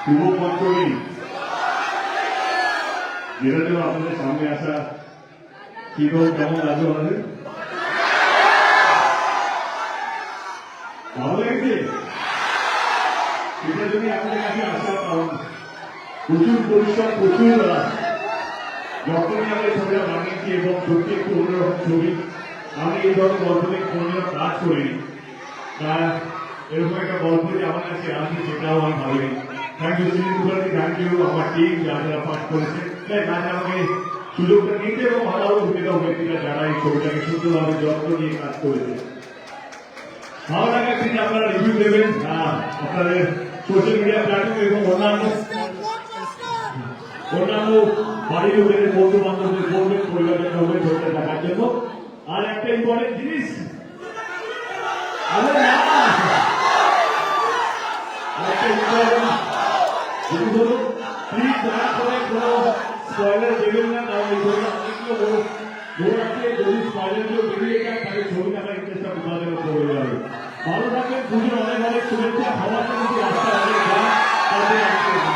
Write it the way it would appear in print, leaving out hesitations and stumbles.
শুভ পঞ্চমী যেটা জন্য আপনাদের সামনে আসা কিরকম কেমন লাগবে আমাদের ভালো লাগছে সেটার জন্য আপনাদের কাছে আসা প্রচুর পরিশ্রম প্রচুর যখনই আমরা ছবিটা বানিয়েছি এবং সত্যি একটু অন্যরকম ছবি আমি এই ধরনের গল্প নিয়ে কোনোদিনও কাজ করিনি এরকম একটা গল্প যে আমার কাছে আসবে সেটাও আমি ভাবিনি thank you Sunil Mukherjee thank you আমার টিম যারা পাঠ করেছে যারা আমাকে সুযোগটা নিতে এবং ভালো ভূমিকা ব্যক্তিরা যারা এই ছবিটাকে সুন্দরভাবে যত্ন নিয়ে কাজ করেছে ভালো লাগা তিনি আপনারা রিভিউ দেবেন আপনাদের সোশ্যাল মিডিয়া প্ল্যাটফর্ম এবং অন্যান্য বাড়ির লোকেদের বন্ধু বান্ধবদের বলবেন পরিবারের লোকের ধরতে দেখার জন্য আর একটা ইম্পর্টেন্ট জিনিস প্লিজ দয়া করে কোনো স্পয়লার দেবেন না কারণ এই ধরনের অনেকগুলো বড় আছে যদি স্পয়লারগুলো বেরিয়ে যায় তাহলে ছবিটা আমার ইন্টারেস্টটা বোঝাতে পড়ে যাবে ভালো থাকবেন পুজোর অনেক অনেক শুভেচ্ছা সবার জন্য রাস্তা অনেক